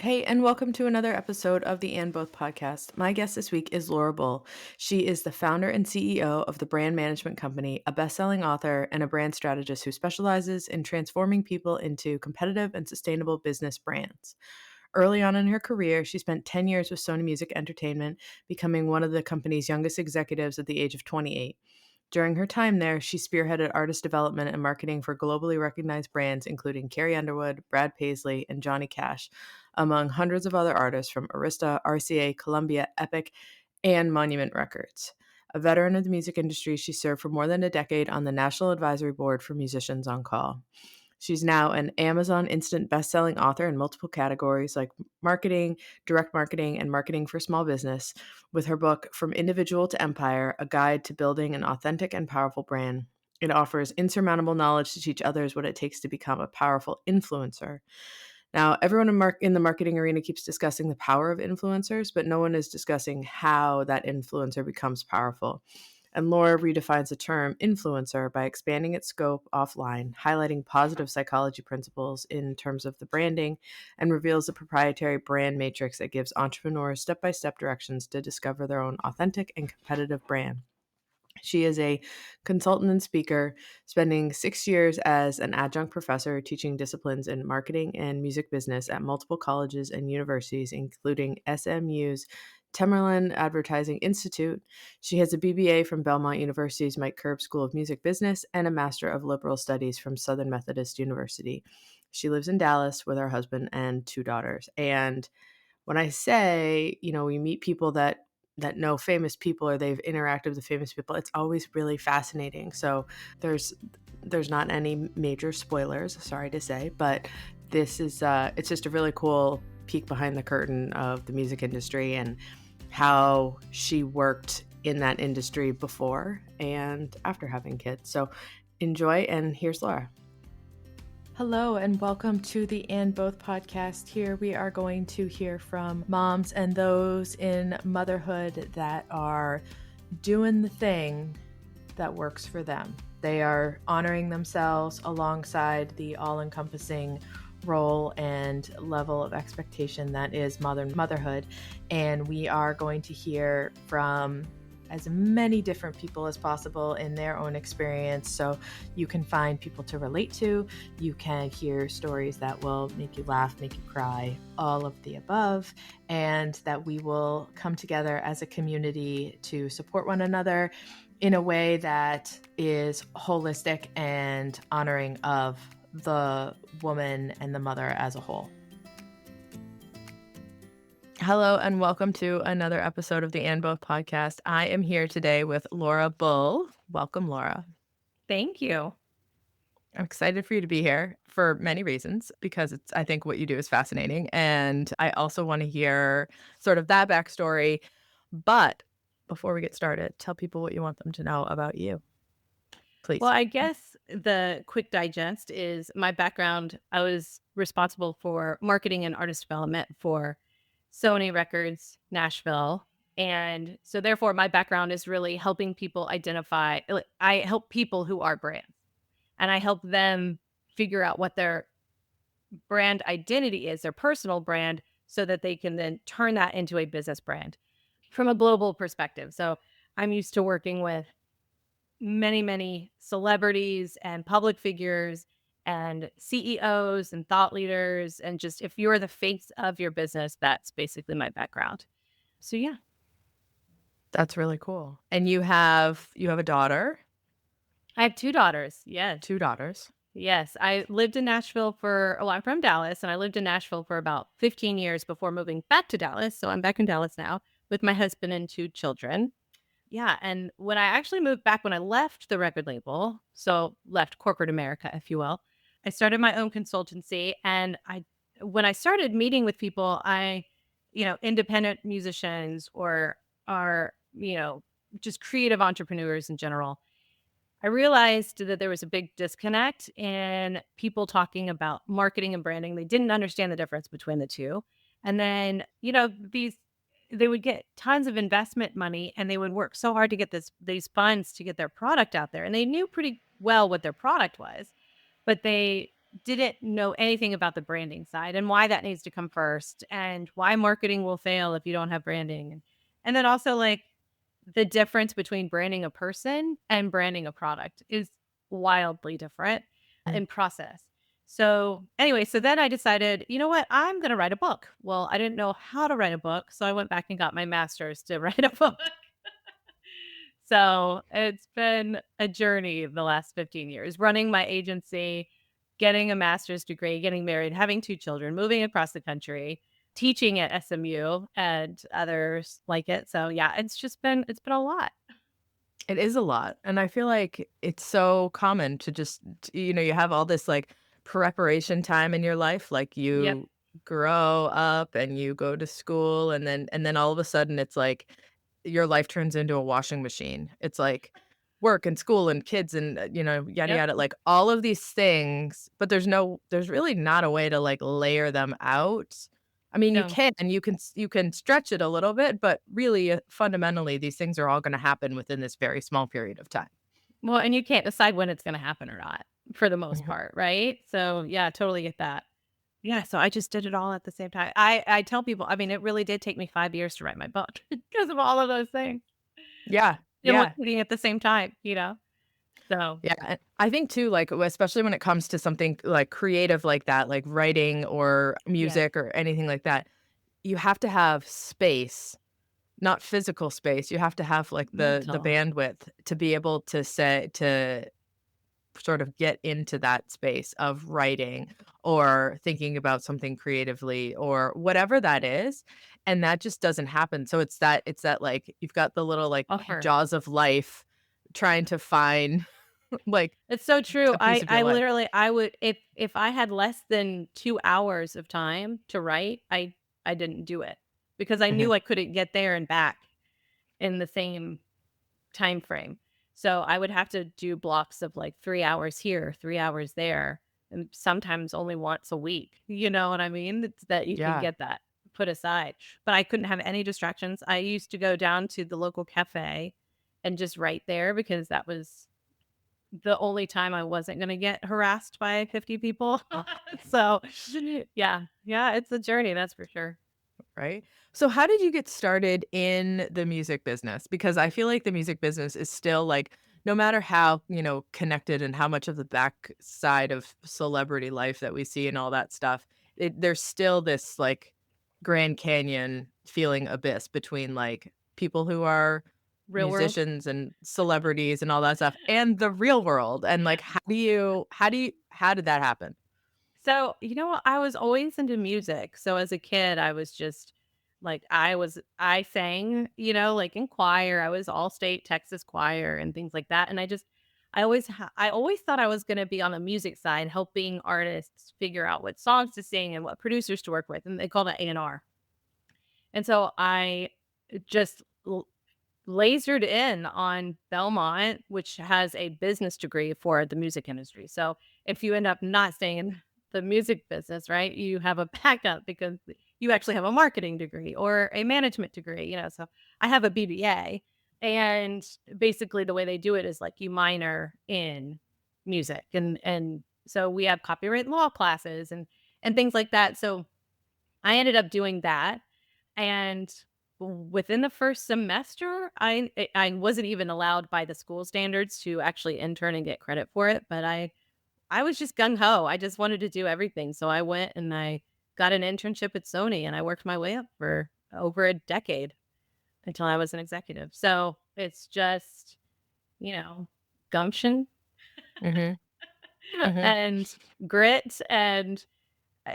Hey, and welcome to another episode of the And Both podcast. My guest this week is Laura Bull. She is the founder and CEO of the brand management company, a best-selling author, and a brand strategist who specializes in transforming people into competitive and sustainable business brands. Early on in her career, she spent 10 years with Sony Music Entertainment, becoming one of the company's youngest executives at the age of 28. During her time there, she spearheaded artist development and marketing for globally recognized brands including Carrie Underwood, Brad Paisley, and Johnny Cash, among hundreds of other artists from Arista, RCA, Columbia, Epic, and Monument Records. A veteran of the music industry, she served for more than a decade on the National Advisory Board for Musicians on Call. She's now an Amazon Instant best-selling author in multiple categories like marketing, direct marketing, and marketing for small business, with her book From Individual to Empire, a guide to building an authentic and powerful brand. It offers insurmountable knowledge to teach others what it takes to become a powerful influencer. Now, everyone in the marketing arena keeps discussing the power of influencers, but no one is discussing how that influencer becomes powerful. And Laura redefines the term influencer by expanding its scope offline, highlighting positive psychology principles in terms of the branding, and reveals a proprietary brand matrix that gives entrepreneurs step by step directions to discover their own authentic and competitive brand. She is a consultant and speaker, spending 6 years as an adjunct professor teaching disciplines in marketing and music business at multiple colleges and universities, including SMU's Temerlin Advertising Institute. She has a BBA from Belmont University's Mike Curb School of Music Business and a Master of Liberal Studies from Southern Methodist University. She lives in Dallas with her husband and two daughters. And when I say, we meet people that know famous people or they've interacted with famous people, it's always really fascinating. So there's not any major spoilers, sorry to say, but this is it's just a really cool peek behind the curtain of the music industry and how she worked in that industry before and after having kids. So enjoy, and here's Laura. Hello, and welcome to the And Both podcast. Here we are going to hear from moms and those in motherhood that are doing the thing that works for them. They are honoring themselves alongside the all-encompassing role and level of expectation that is modern motherhood. And we are going to hear from as many different people as possible in their own experience, so you can find people to relate to. You can hear stories that will make you laugh, make you cry, all of the above, and that we will come together as a community to support one another in a way that is holistic and honoring of the woman and the mother as a whole. Hello, and welcome to another episode of the And Both podcast. I am here today with Laura Bull. Welcome, Laura. Thank you. I'm excited for you to be here for many reasons, because I think what you do is fascinating. And I also want to hear sort of that backstory. But before we get started, tell people what you want them to know about you, please. Well, I guess the quick digest is my background. I was responsible for marketing and artist development for Sony Records, Nashville. And so, therefore, my background is really helping people identify. I help people who are brands and I help them figure out what their brand identity is, their personal brand, so that they can then turn that into a business brand from a global perspective. So, I'm used to working with many, many celebrities and public figures and CEOs and thought leaders. And just if you're the face of your business, that's basically my background. So, yeah. That's really cool. And you have a daughter, I have two daughters. Yes. two daughters. Yes. I lived in Nashville I'm from Dallas, and I lived in Nashville for about 15 years before moving back to Dallas. So I'm back in Dallas now with my husband and two children. Yeah, and when I actually moved back, when I left the record label, so left corporate America, if you will, I started my own consultancy. And when I started meeting with people, independent musicians or are, just creative entrepreneurs in general, I realized that there was a big disconnect in people talking about marketing and branding. They didn't understand the difference between the two. And then, they would get tons of investment money and they would work so hard to get these funds to get their product out there. And they knew pretty well what their product was, but they didn't know anything about the branding side and why that needs to come first and why marketing will fail if you don't have branding. And then also like the difference between branding a person and branding a product is wildly different Mm. in process. So anyway, so then I decided, you know what, I'm going to write a book. Well, I didn't know how to write a book, so I went back and got my master's to write a book. So it's been a journey the last 15 years, running my agency, getting a master's degree, getting married, having 2 children, moving across the country, teaching at SMU and others like it. So yeah, it's been a lot. It is a lot, and I feel like it's so common to just you have all this, like, preparation time in your life, like, Yep. you grow up and you go to school, and then all of a sudden, it's like your life turns into a washing machine. It's like work and school and kids and, yada, Yep. yada, like, all of these things, but there's really not a way to, like, layer them out. I mean, No. you can stretch it a little bit, but really, fundamentally, these things are all gonna happen within this very small period of time. Well, and you can't decide when it's going to happen or not for the most Mhm. part, right? So yeah, totally get that. Yeah, so I just did it all at the same time. I tell people, I mean, it really did take me 5 years to write my book because of all of those things. Yeah, yeah, Simultaneously at the same time, you know? So, yeah, and I think too, like, especially when it comes to something, like, creative like that, like writing or yes, music or anything like that, you have to have space, not physical space. You have to have, like, the mental. bandwidth to be able to sort of get into that space of writing or thinking about something creatively or whatever that is, and that just doesn't happen. So it's that like you've got the little like Buffer. jaws of life trying to find like It's so true. a piece I of your I life. literally I would if I had less than 2 hours of time to write, I didn't do it because I Mhm. knew I couldn't get there and back in the same time frame. So I would have to do blocks of like 3 hours here, 3 hours there, and sometimes only once a week. You know what I mean? It's that you can Yeah. get that put aside. But I couldn't have any distractions. I used to go down to the local cafe and just write there because that was the only time I wasn't gonna get harassed by 50 people. So, yeah. Yeah, it's a journey, that's for sure. Right? So how did you get started in the music business? Because I feel like the music business is still like no matter how, connected and how much of the backside of celebrity life that we see and all that stuff, there's still this like Grand Canyon feeling abyss between like people who are Real world. musicians and celebrities and all that stuff and the real world. And like how did that happen? So, you know what? I was always into music. So as a kid, I was just like I sang, like in choir. I was all state Texas choir and things like that. And I always thought I was going to be on the music side, helping artists figure out what songs to sing and what producers to work with. And they called it A&R. And so I just lasered in on Belmont, which has a business degree for the music industry. So if you end up not staying in the music business, right, you have a backup because you actually have a marketing degree or a management degree. So I have a BBA. And basically the way they do it is like you minor in music and so we have copyright law classes and things like that. So I ended up doing that and within the first semester, I wasn't even allowed by the school standards to actually intern and get credit for it, but I was just gung ho. I just wanted to do everything. So I went and I got an internship at Sony and I worked my way up for over a decade until I was an executive. So it's just, you know, gumption Mhm. Mhm. and grit and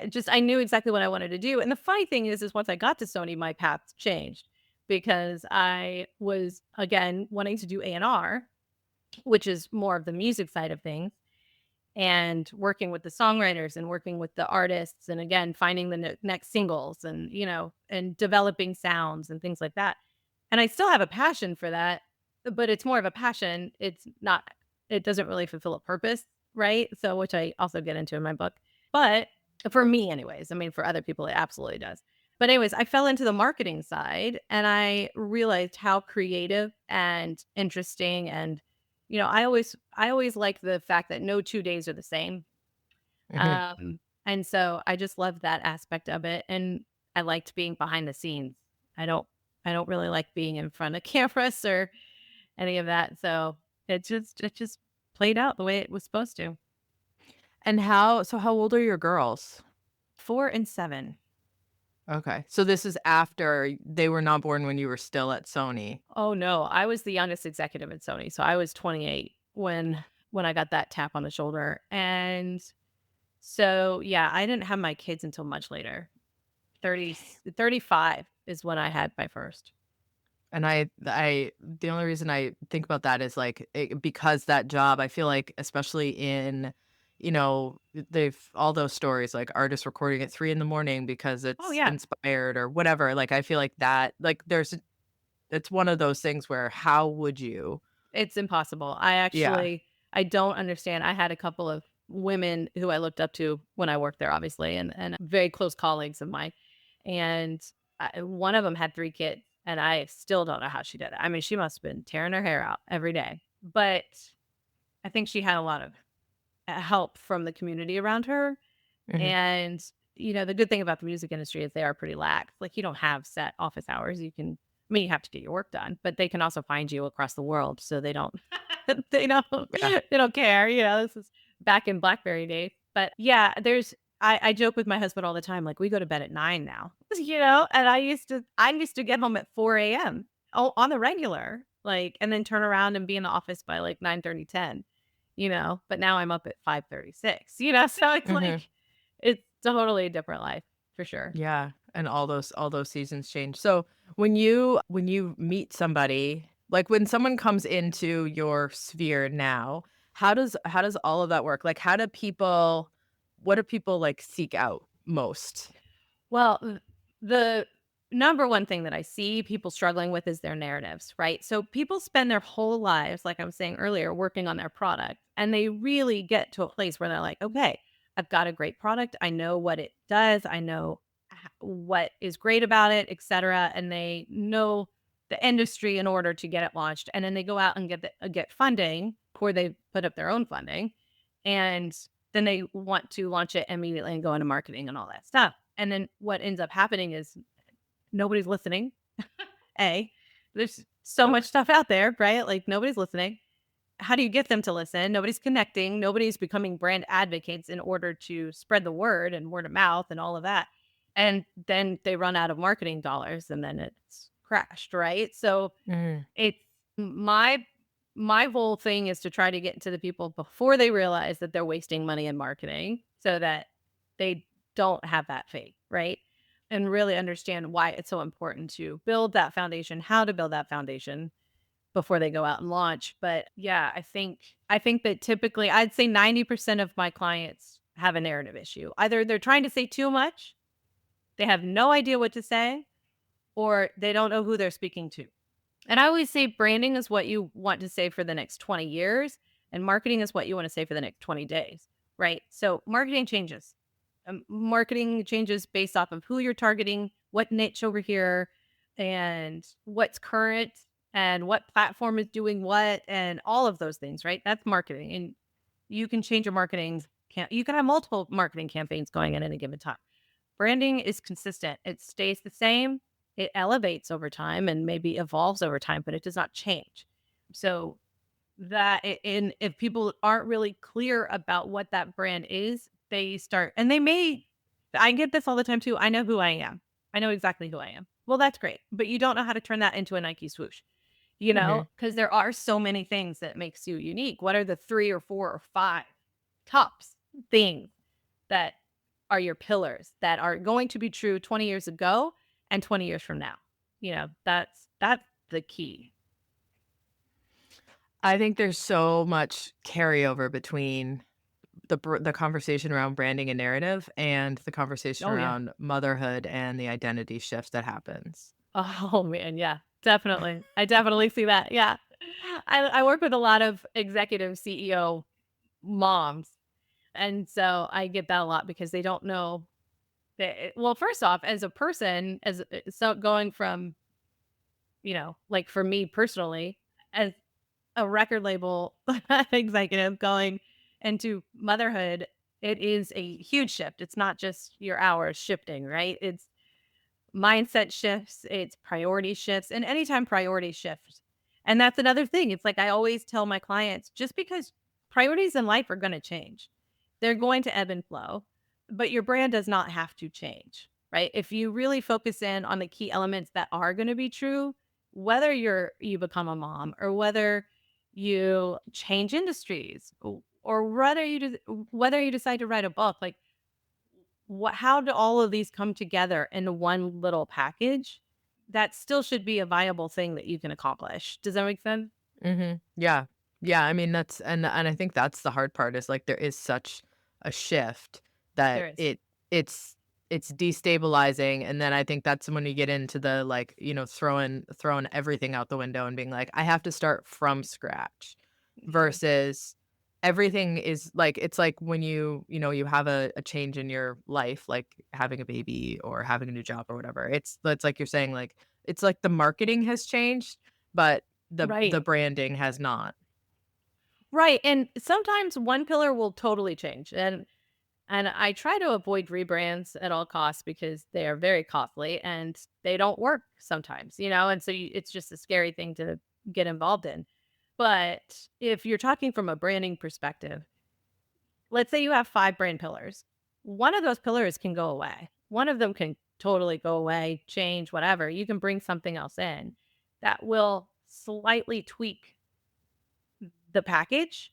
just I knew exactly what I wanted to do, and the funny thing is once I got to Sony, my path changed because I was, again, wanting to do A&R, which is more of the music side of things, and working with the songwriters and working with the artists, and again, finding the next singles and developing sounds and things like that, and I still have a passion for that, but it's more of a passion, it doesn't really fulfill a purpose, right? So which I also get into in my book. But for me anyways, I mean for other people it absolutely does. But anyways, I fell into the marketing side and I realized how creative and interesting and I always like the fact that no 2 days are the same. Mhm. And so I just loved that aspect of it, and I liked being behind the scenes. I don't I don't really like being in front of cameras or any of that. So it just played out the way it was supposed to. And how old are your girls? 4 and 7. Okay. So this is after they were not born when you were still at Sony. Oh no, I was the youngest executive at Sony. So I was 28 when I got that tap on the shoulder. And so yeah, I didn't have my kids until much later. 35 is when I had my first. And the only reason I think about that is like because that job, I feel like, especially in, they've all those stories like artists recording at 3 in the morning because Oh it's yeah, inspired or whatever. Like, I feel like that, like, it's one of those things where how would you? it's impossible. Yeah. I don't understand. I had a couple of women who I looked up to when I worked there, obviously, and very close colleagues of mine. And one of them had 3 kids, and I still don't know how she did it. I mean, she must have been tearing her hair out every day, but I think she had a lot of help from the community around her. Mhm. And, the good thing about the music industry is they are pretty lax. Like, you don't have set office hours. I mean, you have to get your work done, but they can also find you across the world. So they don't, they don't, Yeah. they don't care. This is back in Blackberry days. But yeah, I joke with my husband all the time, like we go to bed at 9 now, and I used to get home at 4 a.m. On the regular, like, and then turn around and be in the office by like 9:30, 10. But now I'm up at 5:36, so it's Mhm. like, it's totally a different life for sure. Yeah, and all those seasons change. So, when you meet somebody, like when someone comes into your sphere now, how does all of that work? Like, what do people, like, seek out most? Well, the number one thing that I see people struggling with is their narratives, right? So people spend their whole lives, like I was saying earlier, working on their product, and they really get to a place where they're like, okay, I've got a great product. I know what it does. I know what is great about it, et cetera. And they know the industry in order to get it launched. And then they go out and get funding, before they put up their own funding. And then they want to launch it immediately and go into marketing and all that stuff. And then what ends up happening is nobody's listening. A, there's so much stuff out there, right? Like nobody's listening. How do you get them to listen? Nobody's connecting. Nobody's becoming brand advocates in order to spread the word and word of mouth and all of that. And then they run out of marketing dollars and then it's crashed, right? So Mhm. it's my whole thing is to try to get to the people before they realize that they're wasting money in marketing so that they don't have that fate, right? And really understand why it's so important to build that foundation, how to build that foundation before they go out and launch. But yeah, I think that typically I'd say 90% of my clients have a narrative issue. Either they're trying to say too much, they have no idea what to say, or they don't know who they're speaking to. And I always say branding is what you want to say for the next 20 years, and marketing is what you want to say for the next 20 days, right? So marketing changes. Marketing changes based off of who you're targeting, what niche over here, and what's current, and what platform is doing what, and all of those things, right? That's marketing. And you can change your marketing. You can have multiple marketing campaigns going at any given time. Branding is consistent. It stays the same. It elevates over time and maybe evolves over time, but it does not change. So if people aren't really clear about what that brand is, they start and they may I get this all the time too. I know who I am. I know exactly who I am. Well, that's great, but you don't know how to turn that into a Nike swoosh, Mhm. because there are so many things that makes you unique. What are the 3 or 4 or 5 tops things that are your pillars that are going to be true 20 years ago and 20 years from now? That's the key. I think there's so much carryover between the conversation around branding and narrative and the conversation Oh yeah. around motherhood and the identity shift that happens. Oh man, yeah, definitely. I definitely see that. Yeah. I work with a lot of executive CEO moms. And so I get that a lot because they don't know well, first off, as a person, so going from, like for me personally, as a record label executive going into motherhood, It is a huge shift. It's not just your hours shifting, right? It's mindset shifts, it's priority shifts, and anytime priority shifts. And that's another thing. It's like I always tell my clients, just because priorities in life are going to change, they're going to ebb and flow, but your brand does not have to change, right? If you really focus in on the key elements that are going to be true, whether you become a mom or whether you change industries or whether you decide to write a book, like how do all of these come together in one little package? That still should be a viable thing that you can accomplish. Does that make sense? Yeah. Yeah, I mean, that's and I think that's the hard part is, like, there is such a shift that There is. it's destabilizing, and then I think that's when you get into the, like, throwing everything out the window and being like, "I have to start from scratch," Yeah. versus everything is like it's like when you have a change in your life, like having a baby or having a new job or whatever. It's like you're saying, like, it's like the marketing has changed, but the Right. branding has not. Right. And sometimes one pillar will totally change. And I try to avoid rebrands at all costs because they are very costly and they don't work sometimes, and so it's just a scary thing to get involved in. But if you're talking from a branding perspective, let's say you have 5 brand pillars. One of those pillars can go away. One of them can totally go away, change, whatever. You can bring something else in that will slightly tweak the package,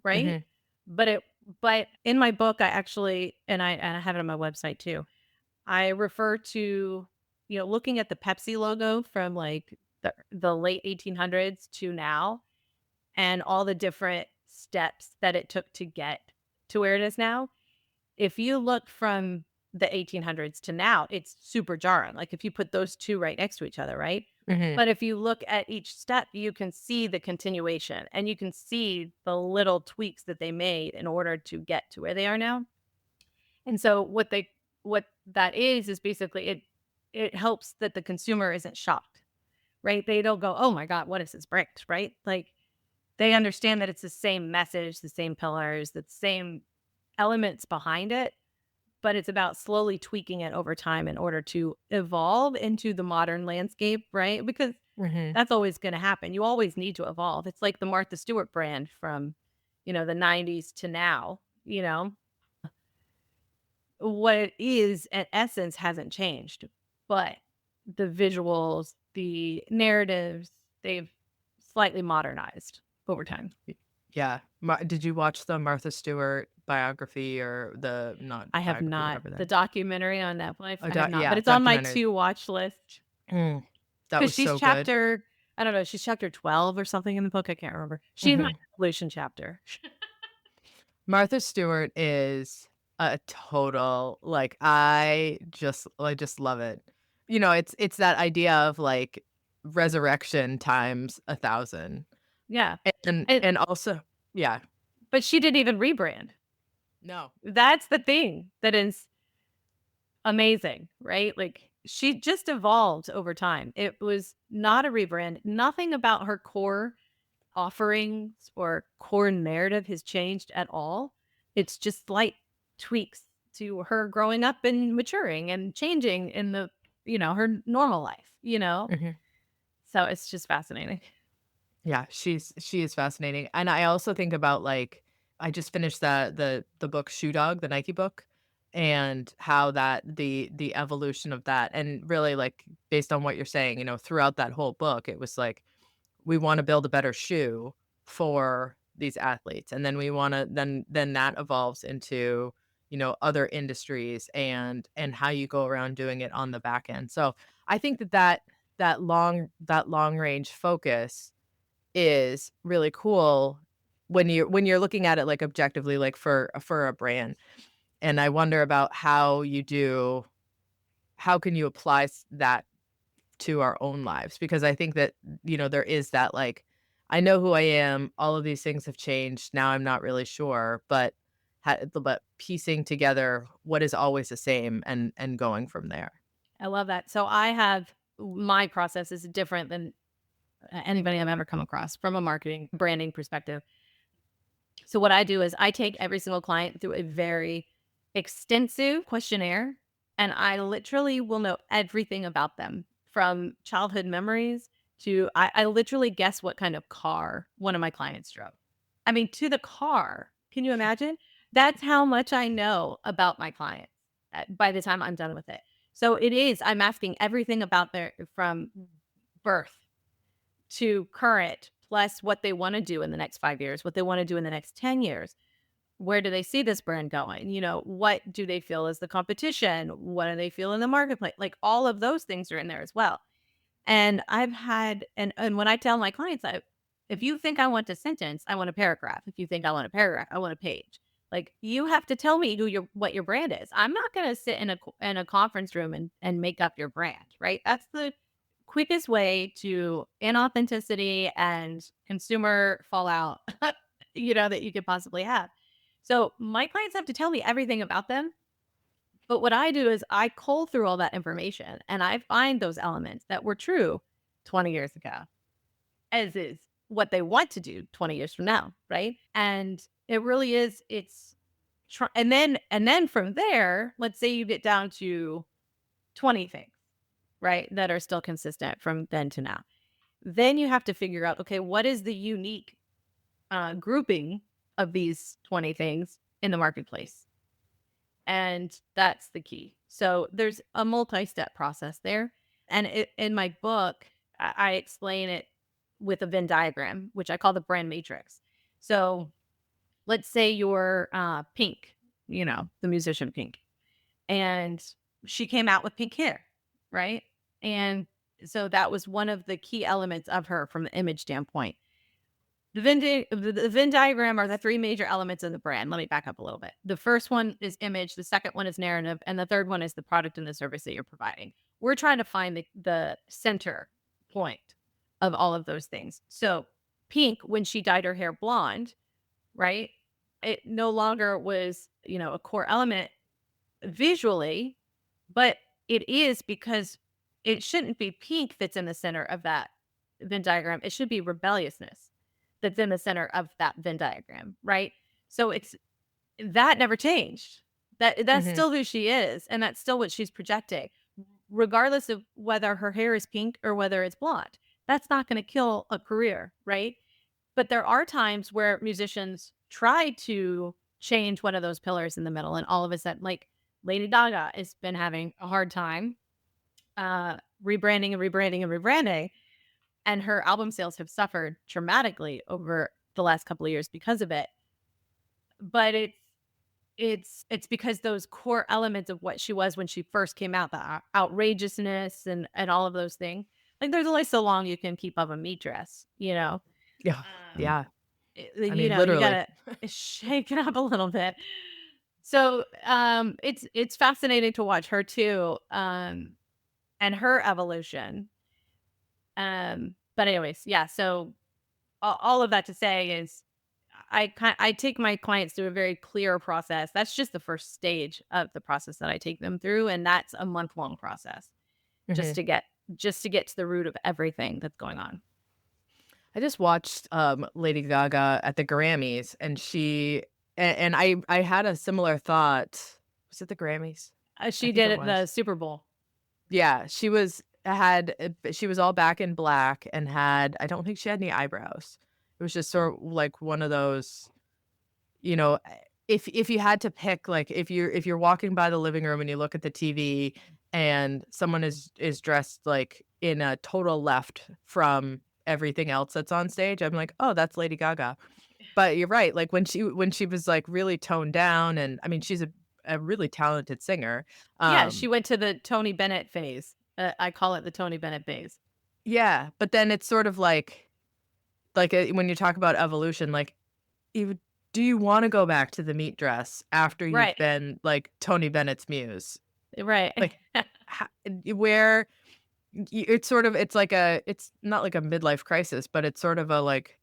right? Mhm, But it but in my book, I actually and I have it on my website too. I refer to, looking at the Pepsi logo from like the late 1800s to now and all the different steps that it took to get to where it is now. If you look from the 1800s to now, it's super jarring, like, if you put those 2 right next to each other, right? mhm, But if you look at each step, you can see the continuation, and you can see the little tweaks that they made in order to get to where they are now. And so what that is basically it helps that the consumer isn't shocked, right? They don't go, "Oh my god, what is this bricked?" Right? Like, they understand that it's the same message, the same pillars, the same elements behind it, but it's about slowly tweaking it over time in order to evolve into the modern landscape, right? Because mhm. that's always going to happen. You always need to evolve. It's like the Martha Stewart brand from, the 90s to now, what it is at essence hasn't changed, but the visuals, the narratives, they've slightly modernized over time. Y Yeah. Did you watch the Martha Stewart biography or the not I have biography, not. whatever The that documentary on Netflix, I have not, but yeah, it's on my documentary. to watch list. Mm, that 'Cause was so good. I don't know, she's chapter 12 or something in the book, I can't remember. She's my Mhm. evolution chapter. Martha Stewart is a total like, I just love it. It's that idea of, like, resurrection times 1,000. Yeah, And and and also yeah. but she didn't even rebrand. No. That's the thing that is amazing, right? Like, she just evolved over time. It was not a rebrand. Nothing about her core offerings or core narrative has changed at all. It's just slight tweaks to her growing up and maturing and changing in her normal life. Mhm. So it's just fascinating. Yeah, she is fascinating, and I also think about, like, I just finished the book Shoe Dog, the Nike book, and how that the evolution of that and really, like, based on what you're saying, throughout that whole book, it was like, we wanna build a better shoe for these athletes, and then we wanna then that evolves into, other industries and how you go around doing it on the back end. So, I think that long range focus is really cool when you're looking at it, like, objectively, like, for a brand, and I wonder about how can you apply that to our own lives? Because I think that, there is that, like, I know who I am, all of these things have changed, now I'm not really sure, but piecing together what is always the same and going from there. I love that. So my process is different than anybody I've ever come across from a marketing branding perspective. So what I do is I take every single client through a very extensive questionnaire, and I literally will know everything about them from childhood memories to I literally guess what kind of car one of my clients drove. I mean, to the car. Can you imagine? That's how much I know about my clients by the time I'm done with it. So it is, I'm asking everything about their from birth to current, plus what they want to do in the next 5 years, what they want to do in the next 10 years. Where do they see this brand going? What do they feel is the competition? What do they feel in the marketplace? Like all of those things are in there as well. And I've had, and when I tell my clients, if you think I want a sentence, I want a paragraph. If you think I want a paragraph, I want a page. Like you have to tell me what your brand is. I'm not going to sit in a conference room and make up your brand, right? That's the quickest way to inauthenticity and consumer fallout, that you could possibly have. So my clients have to tell me everything about them. But what I do is I cull through all that information and I find those elements that were true 20 years ago, as is what they want to do 20 years from now. Right. And it really is, and then from there, let's say you get down to 20 things, right, that are still consistent from then to now. Then you have to figure out, okay, what is the unique grouping of these 20 things in the marketplace? And that's the key. So there's a multi-step process there. And in my book, I explain it with a Venn diagram, which I call the brand matrix. So let's say you're Pink, the musician Pink, and she came out with pink hair, right? And so that was one of the key elements of her from the image standpoint. The Venn diagram are the three major elements of the brand. Let me back up a little bit. The first one is image, the second one is narrative, and the third one is the product and the service that you're providing. We're trying to find the center point of all of those things. So Pink, when she dyed her hair blonde, right? It no longer was, a core element visually, but it is because it shouldn't be pink that's in the center of that Venn diagram. It should be rebelliousness that's in the center of that Venn diagram, right? So it's that never changed. That's Mhm. still who she is, and that's still what she's projecting, regardless of whether her hair is pink or whether it's blonde. That's not going to kill a career, right? But there are times where musicians try to change one of those pillars in the middle, and all of a sudden, like Lady Gaga has been having a hard time rebranding and rebranding and rebranding, and her album sales have suffered dramatically over the last couple of years because of it. But it's because those core elements of what she was when she first came out, the outrageousness and all of those things. Like there's only so long you can keep up a meat dress. Yeah. Um, Yeah. I mean, you literally. gotta shake it up a little bit. So it's fascinating to watch her too, and her evolution. But anyways, yeah. So all of that to say is I take my clients through a very clear process. That's just the first stage of the process that I take them through, and that's a month-long process just Mhm. to get to the root of everything that's going on. I just watched, Lady Gaga at the Grammys, and and I had a similar thought. Was it the Grammys? I She think did it it the was. Super Bowl. Yeah, she was all back in black and I don't think she had any eyebrows. It was just sort of like one of those, you know, if you had to pick, like, if you're walking by the living room and you look at the TV and someone is dressed, like, in a total left from everything else that's on stage, I'm like, "Oh, that's Lady Gaga." But you're right, like, when she was, like, really toned down, and I mean, she's a really talented singer. Yeah, she um went to the Tony Bennett phase. I call it the Tony Bennett phase. Yeah, but then it's sort of when you talk about evolution, like, you do you wanna go back to the meat dress after you've Right. been, like, Tony Bennett's muse? Right. Like, ho where it's not like a midlife crisis, but it's sort of a, like,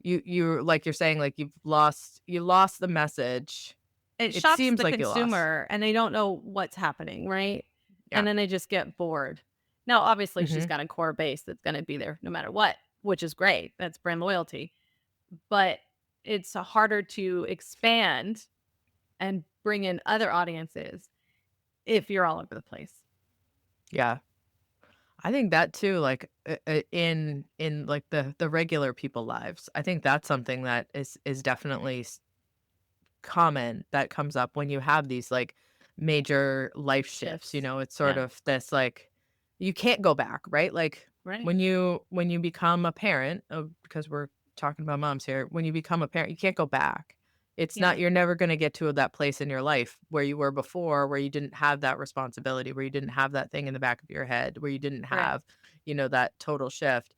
you're saying, like, you lost the message. It It shocks seems the like you lost. consumer and they don't know what's happening, right? Yeah. And then they just get bored. Now, obviously, she's Mhm. got a core base that's gonna be there no matter what, which is great. That's brand loyalty. But it's harder to expand and bring in other audiences if you're all over the place. Yeah. I think that too, like, in, like, the regular people lives, I think that's something that is definitely common that comes up when you have these, like, major life shifts, Shifts. it's sort Yeah. of this, like, you can't go back, right? Like, Right. when you become a parent, because we're talking about moms here, when you become a parent, you can't go back. It's Yeah. not you're never gonna get to that place in your life where you were before, where you didn't have that responsibility, where you didn't have that thing in the back of your head, where you didn't Right. have, that total shift.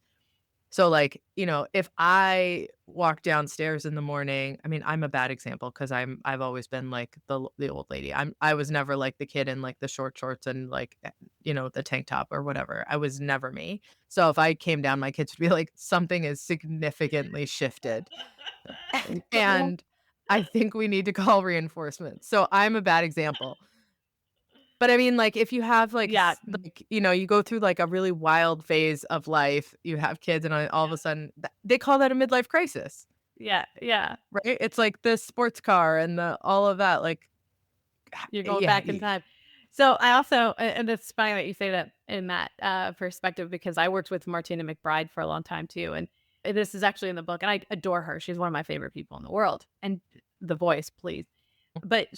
So, like, if I walk downstairs in the morning, I mean, I'm a bad example because I've always been like the old lady. I was never like the kid in like the short shorts and like the tank top or whatever. I was never me. So if I came down, my kids would be like, something is significantly shifted, and I think we need to call reinforcements. So I'm a bad example. But I mean, like, if you have, like, Yeah. you go through, like, a really wild phase of life, you have kids, and all of Yeah. a sudden they call that a midlife crisis, Yeah. Yeah. right? It's like the sports car and the all of that, like, You're going yeah, back in time. So I also, and it's funny that you say that in that perspective, because I worked with Martina McBride for a long time too, and this is actually in the book, and I adore her. She's one of my favorite people in the world, and the voice, please. But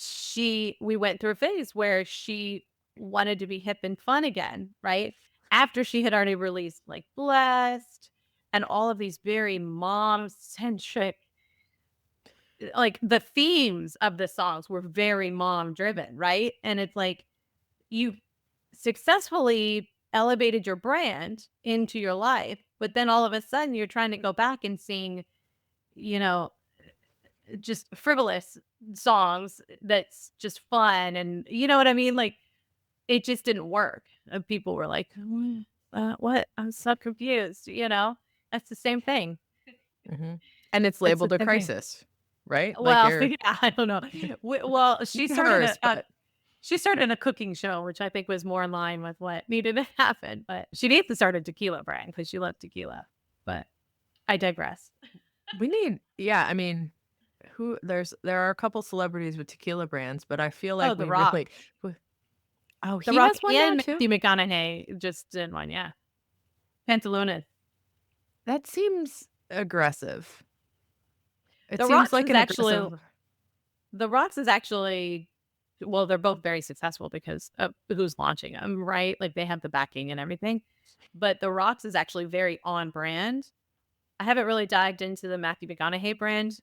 we went through a phase where she wanted to be hip and fun again, right? After she had already released like Blessed and all of these very mom centric, like the themes of the songs were very mom driven, right? And it's like you successfully elevated your brand into your life, but then all of a sudden you're trying to go back and sing, you know, just frivolous songs that's just fun, and you know what I mean? Like it just didn't work. And people were like, what? I'm so confused, you know? That's the same thing. mhm, and it's It's the labeled a same thing. crisis, right? Like, Well, yeah, I don't know. Well, not hers, but she started a cooking show, which I think was more in line with what needed to happen. But she needs to start a tequila brand because she loves tequila. But I digress. we need yeah, I mean, there are a couple celebrities with tequila brands, but I feel Oh, like The we really Rock. w oh, The he Rock has one now and too? Matthew McConaughey just did one, yeah. Pantalones. That seems aggressive. It The seems Rocks like is an actually aggressive. The Rocks is actually, well, they're both very successful because of who's launching them, right? Like they have the backing and everything. But The Rocks is actually very on brand. I haven't really dived into the Matthew McConaughey brand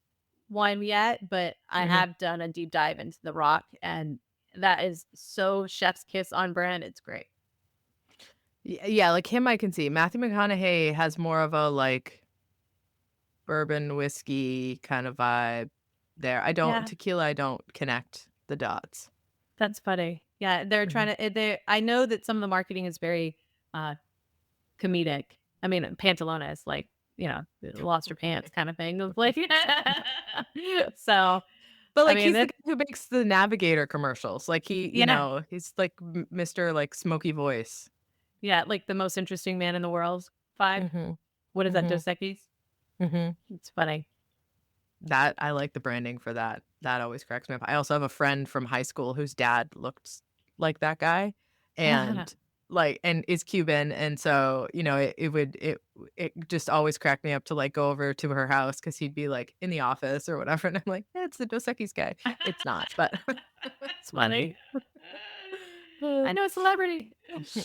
one yet, but I Mhm. have done a deep dive into The Rock, and that is so chef's kiss on brand. It's great. Yeah, like him I can see. Matthew McConaughey has more of a, like, bourbon whiskey kind of vibe there. Yeah, I don't connect the dots. that's funny. Yeah, they're trying Mhm. to. I know that some of the marketing is very uh, comedic. I mean, Pantalones, like, lost your pants kind of thing. It was like, so, But, I like, mean, he's the that, guy who makes the Navigator commercials. Like, yeah, he's like Mr. like smoky voice. yeah, like the most interesting man in the world vibe. Mhm. What is that, Mhm. Dos Equis? Mhm. It's funny. That I like the branding for that. That always cracks me up. I also have a friend from high school whose dad looked like that guy and and is Cuban. And so, it just always cracked me up to like go over to her house because he'd be like in the office or whatever. And I'm like, yeah, it's the Dos Equis guy. It's not, but It's funny. I know a celebrity.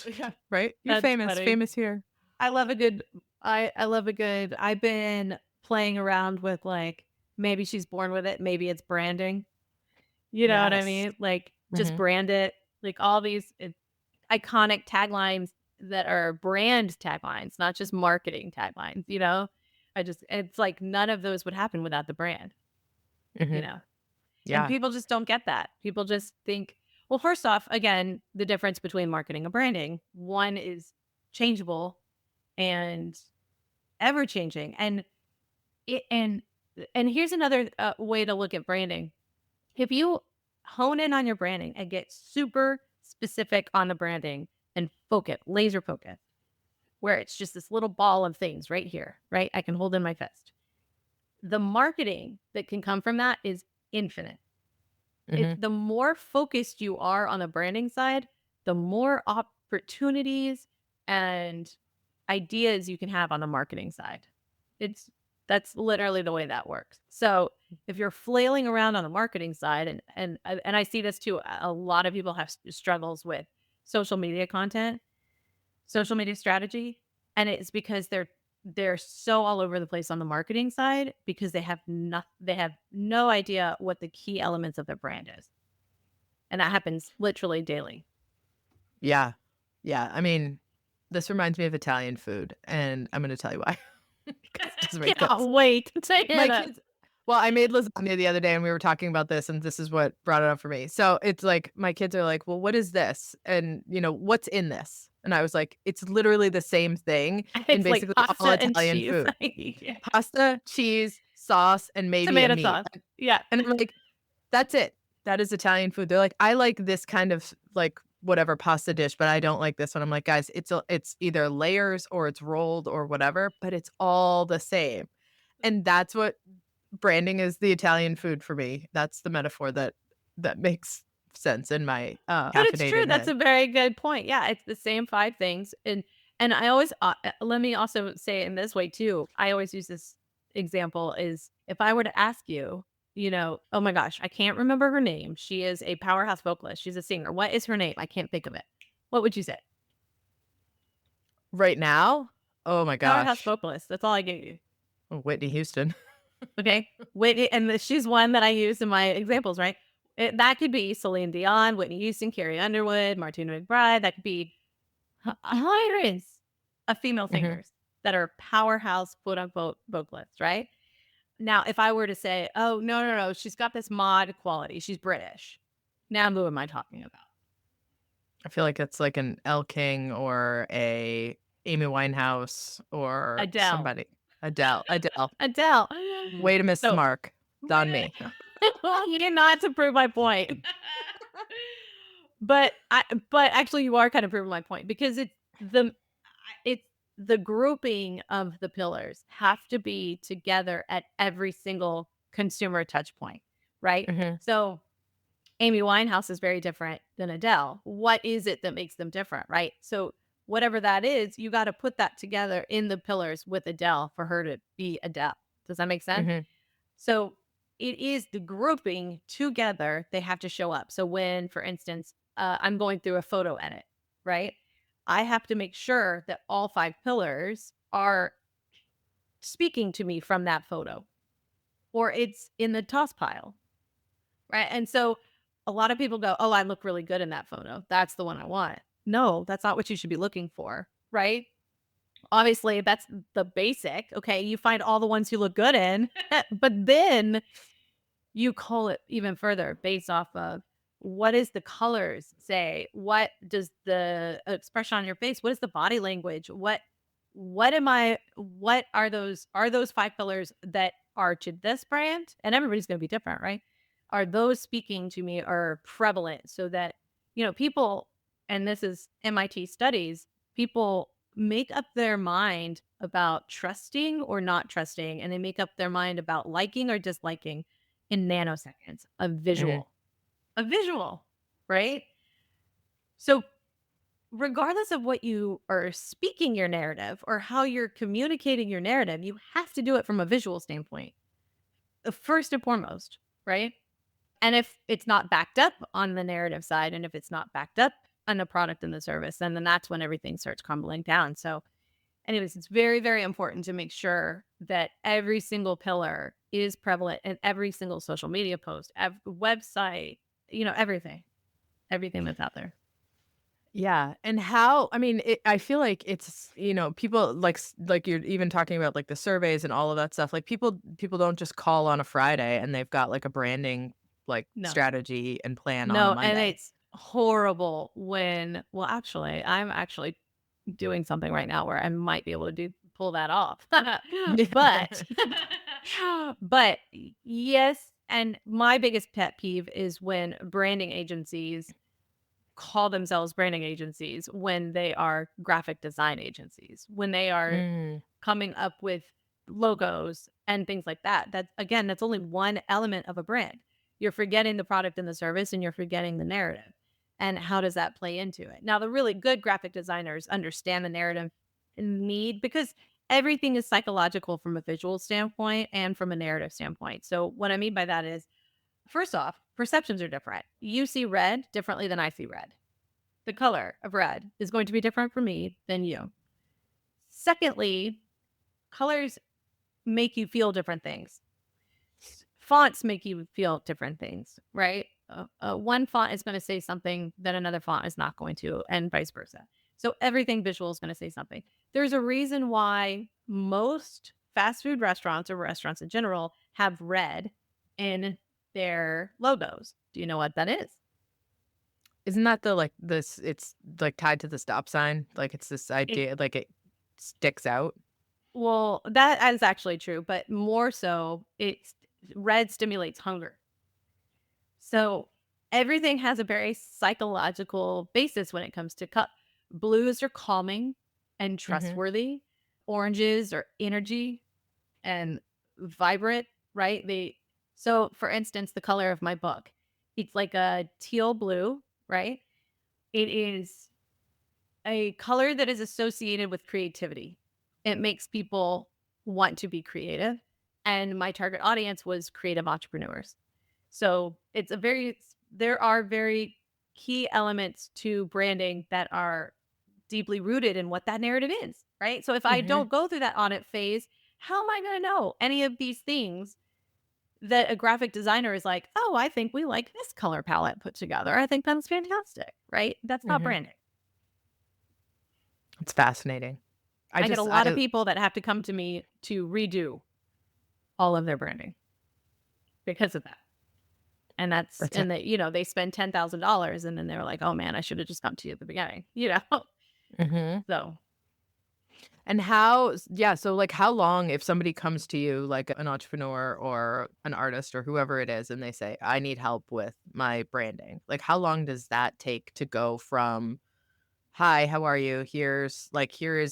yeah, right. You're That's famous, funny. famous here. I love a good I love a good I've been playing around with, like, maybe she's born with it, maybe it's branding. You know what I Yes. mean? Like, just Hmm. brand it. Like, all these iconic taglines that are brand taglines, not just marketing taglines, you know? It's like none of those would happen without the brand, you Hmm. know? And Yeah. people just don't get that. People just think, well, first off, again, the difference between marketing and branding, one is changeable and ever changing. It, and here's another way to look at branding. If you hone in on your branding and get super specific on the branding and focus, laser focus, where it's just this little ball of things right here, right? I can hold in my fist. The marketing that can come from that is infinite. It's Mhm. the more focused you are on the branding side, the more opportunities and ideas you can have on the marketing side. It's That's literally the way that works. So if you're flailing around on the marketing side, and I see this too, a lot of people have struggles with social media content, social media strategy, and it's because they're so all over the place on the marketing side because they have no idea what the key elements of their brand is. And that happens literally daily. Yeah. Yeah, I mean, this reminds me of Italian food, and I'm gonna tell you why, 'cause it doesn't make Yeah, sense. wait to hear My that. kids well, I made lasagna the other day, and we were talking about this, and this is what brought it up for me. So, it's like, my kids are like, "Well, what is this? And, what's in this?" And I was like, "It's literally the same thing in It's like basically all pasta and Italian cheese. food. Yeah. Pasta, cheese, sauce, and maybe a Tomato meat." sauce. Yeah. And I'm like, "That's it. That is Italian food." They're like, "I like this kind of, like, whatever pasta dish, but I don't like this one." I'm like, "Guys, it's either layers or it's rolled or whatever, but it's all the same." And that's what branding is the Italian food for me. That's the metaphor that makes sense in my, But it's true, caffeinated that's head. a very good point. Yeah, it's the same 5 things, and I always, let me also say it in this way too. I always use this example is if I were to ask you, "Oh my gosh, I can't remember her name. She is a powerhouse vocalist. She's a singer. What is her name? I can't think of it." What would you say? Right now? Oh my Powerhouse gosh. vocalist, that's all I gave you. Whitney Houston. Okay? Whitney, and she's one that I use in my examples, right? That could be Celine Dion, Whitney Houston, Carrie Underwood, Martina McBride. That could be hundreds of female Mhm. singers that are powerhouse, quote unquote, vocalists, right? Now, if I were to say, oh, no, no, no, she's got this mod quality, she's British. Now, who am I talking about? I feel like it's like an Elle King or a Amy Winehouse or Adele. somebody. Adele. Adele. Way to miss the So, mark. It's on me. well, you did not to prove my point. But actually you are kind of proving my point because it's the grouping of the pillars have to be together at every single consumer touch point, right? Mhm. So Amy Winehouse is very different than Adele. What is it that makes them different, right? So whatever that is, you got to put that together in the pillars with Adele for her to be Adele. Does that make sense? Mhm. So it is the grouping together, they have to show up. So when, for instance, I'm going through a photo edit, right? I have to make sure that all 5 pillars are speaking to me from that photo or it's in the toss pile, right? And so a lot of people go, "Oh, I look really good in that photo. That's the one I want." No, that's not what you should be looking for, right? Obviously, that's the basic. Okay, you find all the ones you look good in, but then you cull it even further based off of what is the colors say? What does the expression on your face? What is the body language? What are those 5 pillars that are to this brand? And everybody's going to be different, right? Are those speaking to me or prevalent so that, people, and this is MIT studies, people make up their mind about trusting or not trusting, and they make up their mind about liking or disliking in nanoseconds, Mhm. a visual, right? So, regardless of what you are speaking your narrative or how you're communicating your narrative, you have to do it from a visual standpoint, first and foremost, right? And if it's not backed up on the narrative side, and if it's not backed up on the product and the service, then that's when everything starts crumbling down. So, anyways, it's very, very important to make sure that every single pillar is prevalent in every single social media post, website, everything that's out there. Yeah, and how I mean, I feel like it's, people like you're even talking about, like, the surveys and all of that stuff, like, people don't just call on a Friday and they've got, like, a branding, like, No, strategy and plan on a no. And Monday. it's horrible well, actually, I'm actually doing something right now where I might be able to pull that off. but, but yes. And my biggest pet peeve is when branding agencies call themselves branding agencies when they are graphic design agencies, when they are Mm, coming up with logos and things like that. That's only one element of a brand. You're forgetting the product and the service, and you're forgetting the narrative. And how does that play into it? Now, the really good graphic designers understand the narrative need, because everything is psychological from a visual standpoint and from a narrative standpoint. So, what I mean by that is, first off, perceptions are different. You see red differently than I see red. The color of red is going to be different for me than you. Secondly, colors make you feel different things. Fonts make you feel different things, right? One font is going to say something that another font is not going to, and vice versa. So everything visual is going to say something. There's a reason why most fast food restaurants, or restaurants in general, have red in their logos. Do you know what that is? Isn't that the like this? It's like tied to the stop sign. Like it's this It, idea, like it sticks out. well, that is actually true, but more so, red stimulates hunger. So everything has a very psychological basis when it comes to color. Blues are calming and Hmm. trustworthy. Oranges are energy and vibrant, right? So for instance, the color of my book, it's like a teal blue, right? It is a color that is associated with creativity. It makes people want to be creative. And my target audience was creative entrepreneurs. So there are very key elements to branding that are deeply rooted in what that narrative is, right? So if I Hmm. don't go through that audit phase, how am I going to know any of these things that a graphic designer is like, oh, I think we like this color palette put together. I think that's fantastic, right? That's not Hmm. branding. It's fascinating. I I get a just, lot of I people that have to come to me to redo all of their branding because of that. And that's it. they spend $10,000, and then they're like, "Oh man, I should have just come to you at the beginning," you know? Hmm. So, And yeah, so like how long, if somebody comes to you, like an entrepreneur or an artist or whoever it is, and they say, I need help with my branding, like how long does that take to go from, hi, how are you? Here is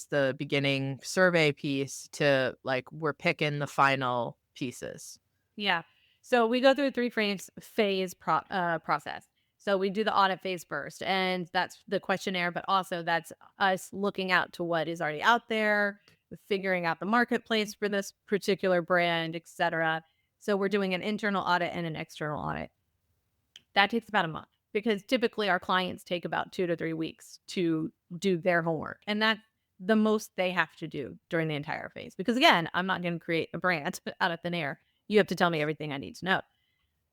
the beginning survey piece to like, we're picking the final pieces. yeah. So we go through a three phase process. So we do the audit phase first, and that's the questionnaire, but also that's us looking out to what is already out there, figuring out the marketplace for this particular brand, etc. So we're doing an internal audit and an external audit. That takes about a month, because typically our clients take about 2 to 3 weeks to do their homework, and that's the most they have to do during the entire phase, because again, I'm not gonna create a brand out of thin air. You have to tell me everything I need to know.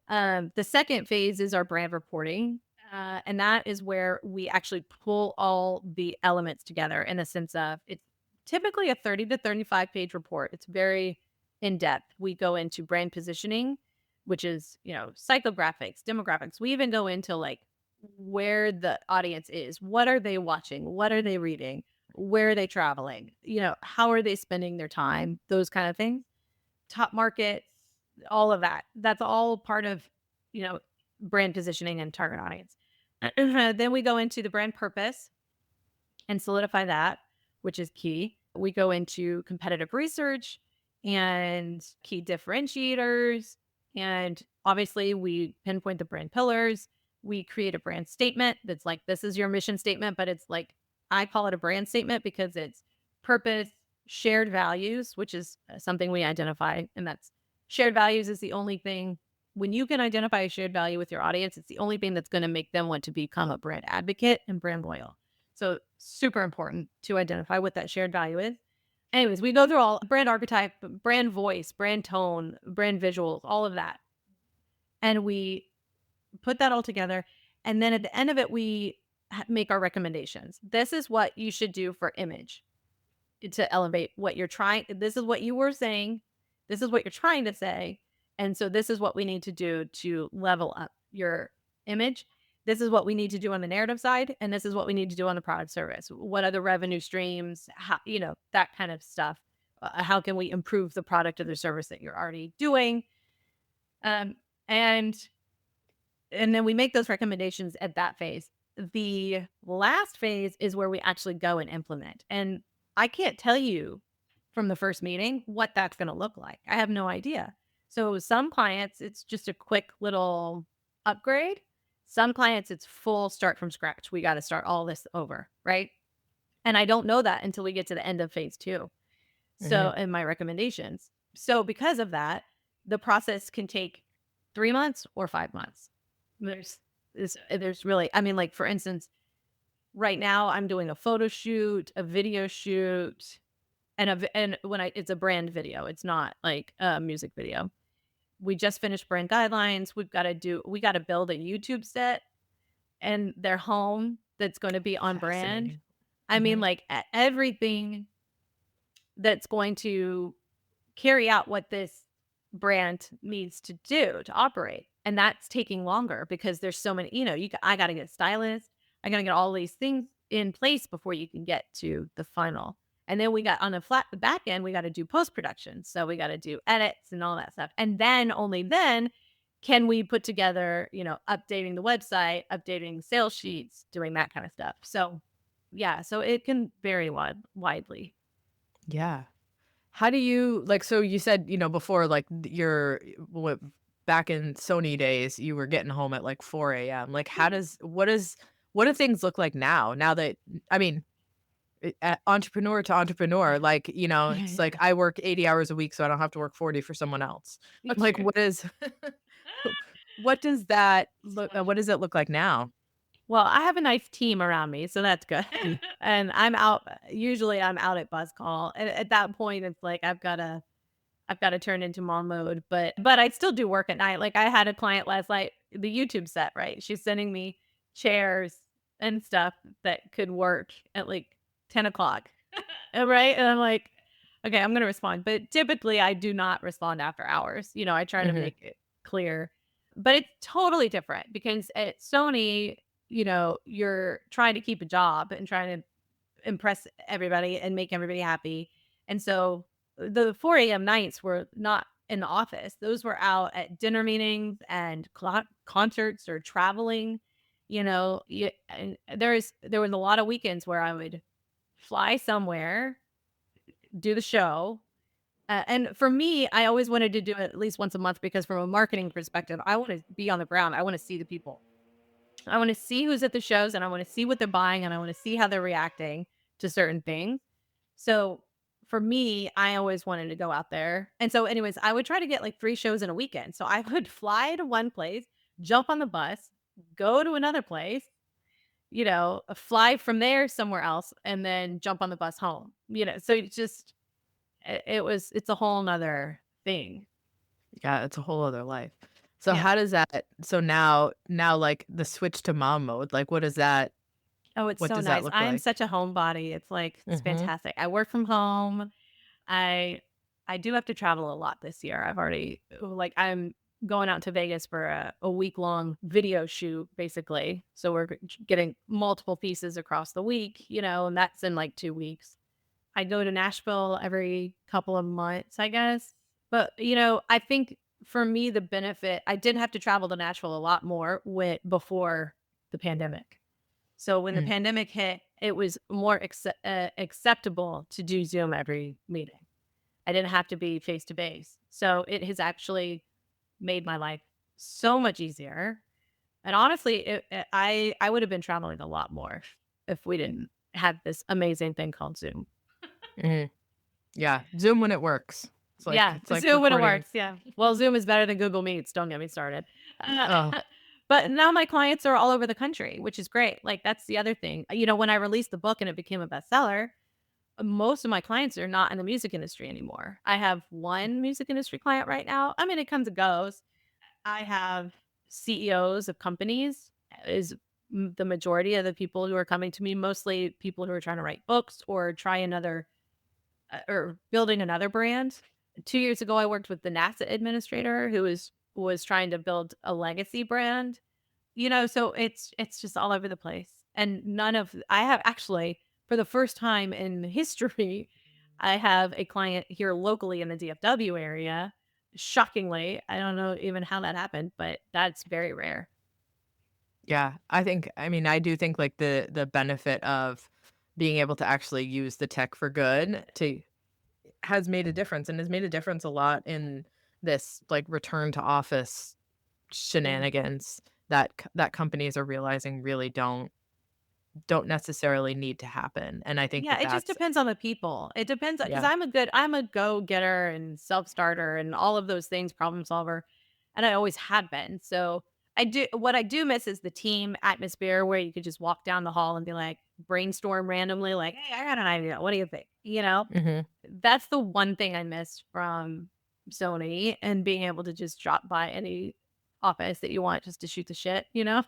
The second phase is our brand reporting, and that is where we actually pull all the elements together, in the sense of, it's typically a 30 to 35-page report. It's very in depth. We go into brand positioning, which is, psychographics, demographics. We even go into like where the audience is. What are they watching? What are they reading? Where are they traveling? How are they spending their time? Those kind of things. Top markets, all of that. That's all part of, you know, brand positioning and target audience. Then we go into the brand purpose and solidify that, which is key. We go into competitive research and key differentiators. And obviously, we pinpoint the brand pillars. We create a brand statement that's like, this is your mission statement, but it's like, I call it a brand statement because it's purpose, shared values, which is something we identify. And that's shared values is the only thing. When you can identify a shared value with your audience, it's the only thing that's going to make them want to become a brand advocate and brand loyal. So super important to identify what that shared value is. Anyways, we go through all brand archetype, brand voice, brand tone, brand visuals, all of that. And we put that all together. And then at the end of it, we make our recommendations. This is what you should do for image to elevate what you're trying. This is what you were saying. This is what you're trying to say. And so this is what we need to do to level up your image. This is what we need to do on the narrative side. And this is what we need to do on the product service. What are the revenue streams? How, that kind of stuff. How can we improve the product or the service that you're already doing? Um, and and then we make those recommendations at that phase. The last phase is where we actually go and implement. And I can't tell you from the first meeting what that's going to look like. I have no idea. So some clients, it's just a quick little upgrade. Some clients, it's full start from scratch. We got to start all this over, right? And I don't know that until we get to the end of phase two. So, Mhm. in my recommendations. So, because of that, the process can take 3 months or 5 months. There's, there's really, I mean, like for instance, right now I'm doing a photo shoot, a video shoot, and and when it's a brand video, it's not like a music video. We just finished brand guidelines. We got to build a YouTube set and their home that's going to be on brand. Fascinating. I mean, Mhm. like everything that's going to carry out what this brand needs to do to operate. And that's taking longer because there's so many, I got to get stylists. I got to get all these things in place before you can get to the final. And then we got on the back end, we got to do post production. So we got to do edits and all that stuff. And then only then can we put together, updating the website, updating sales sheets, doing that kind of stuff. So yeah, so it can vary widely. Yeah. How do you like, so you said, before, like, back in Sony days, you were getting home at like 4 a.m. Like, what do things look like now? Now that, I mean, entrepreneur to entrepreneur, like, it's like I work 80 hours a week so I don't have to work 40 for someone else. Like, True. what does it look like now? Well, I have a nice team around me, so that's good. And I'm out at bus call. And at that point it's like I've got to turn into mom mode, but I still do work at night. Like I had a client last night, the YouTube set, right? She's sending me chairs and stuff that could work at like 10 o'clock. Right? And I'm like, okay, I'm gonna respond. But typically I do not respond after hours. I try to Mhm. make it clear. But it's totally different because at Sony, you're trying to keep a job and trying to impress everybody and make everybody happy. And so the 4 a.m. nights were not in the office. Those were out at dinner meetings and concerts or traveling. And there was a lot of weekends where I would fly somewhere, do the show. And for me, I always wanted to do it at least once a month because from a marketing perspective, I want to be on the ground. I want to see the people. I want to see who's at the shows and I want to see what they're buying and I want to see how they're reacting to certain things. So for me, I always wanted to go out there. And so, anyways, I would try to get like 3 shows in a weekend. So I would fly to one place, jump on the bus, go to another place, fly from there somewhere else, and then jump on the bus home. So it's a whole nother thing. Yeah, it's a whole other life. So Yeah. how does that, so now like the switch to mom mode, like Oh, it's what so does that nice. look I am like? such a homebody. It's Mhm. fantastic. I work from home. I I do have to travel a lot this year. I'm going out to Vegas for a week long video shoot, basically. So we're getting multiple pieces across the week, and that's in like 2 weeks. I go to Nashville every couple of months, I guess. But I think for me the benefit, I did have to travel to Nashville a lot more before the pandemic. So when the Mm. pandemic hit, it was more acceptable to do Zoom every meeting. I didn't have to be face to face. So it has actually made my life so much easier. And honestly, I would have been traveling a lot more if we didn't have this amazing thing called Zoom. Mhm. Yeah, Zoom when it works. Yeah, It's like Zoom when it recording. works. Yeah. Well, Zoom is better than Google Meets. Don't get me started. Uh, Oh. but now my clients are all over the country, which is great. Like that's the other thing. When I released the book and it became a bestseller, most of my clients are not in the music industry anymore. I have one music industry client right now. I mean, it comes and goes. I have CEOs of companies is the majority of the people who are coming to me, mostly people who are trying to write books or try another or building another brand. 2 years ago, I worked with the NASA administrator who was trying to build a legacy brand. So it's just all over the place. And none of I have actually for the first time in history, I have a client here locally in the DFW area. Shockingly, I don't know even how that happened, but that's very rare. Yeah, I mean, I do think, like, the benefit of being able to actually use the tech for good to has made a difference and has made a difference a lot in this, like, return to office Yeah. shenanigans that companies are realizing really don't necessarily need to happen, and I think Yeah, that it just that's depends on the people. It depends because yeah. I'm a go-getter and self-starter and all of those things, problem solver, and I always have been. So I do miss is the team atmosphere where you could just walk down the hall and be like brainstorm randomly, like, "Hey, I got an idea. What do you think?" You know? Mhm, That's the one thing I miss from Sony and being able to just drop by any office that you want just to shoot the shit, you know?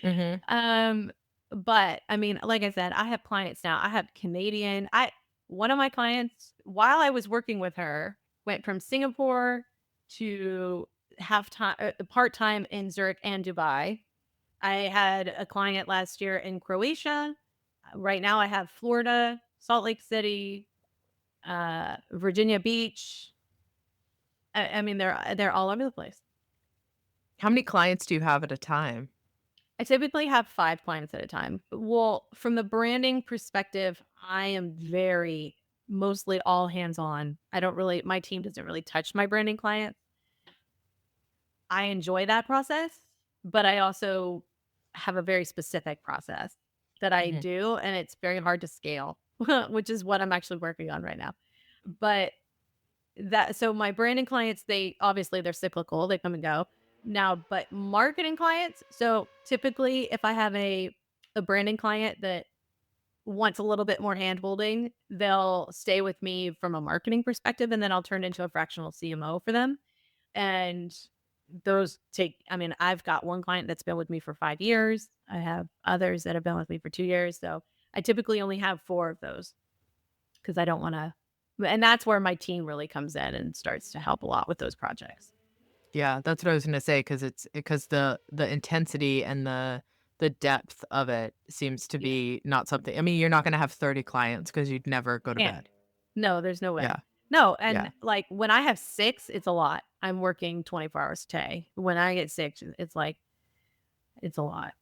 mhm, Um, but I mean, like I said, I have clients now. I have Canadian. I One of my clients, while I was working with her, went from Singapore to half time, part time in Zurich and Dubai. I had a client last year in Croatia. Right now, I have Florida, Salt Lake City, Virginia Beach. I mean, they're all over the place. how many clients do you have at a time? I typically have 5 clients at a time. Well, from the branding perspective, I am very mostly all hands on. I don't really my team doesn't really touch my branding clients. I enjoy that process, but I also have a very specific process that I Mhm, do, and it's very hard to scale, which is what I'm actually working on right now. But my branding clients, they obviously they're cyclical, they come and go. Now, but marketing clients, so typically if I have a branding client that wants a little bit more hand-holding, they'll stay with me from a marketing perspective and then I'll turn into a fractional CMO for them. And those take I mean, I've got one client that's been with me for 5 years. I have others that have been with me for 2 years. So I typically only have 4 of those. 'Cause I don't wanna and that's where my team really comes in and starts to help a lot with those projects. yeah, that's what I was gonna say because the intensity and the depth of it seems to Yeah. be not something I mean, you're not gonna have 30 clients because 'cause you'd never go to Can't. bed. No, there's no way. Yeah, No, yeah. and, like, when I have 6, it's a lot. I'm working 24 hours a day. When I get 6, it's like it's a lot.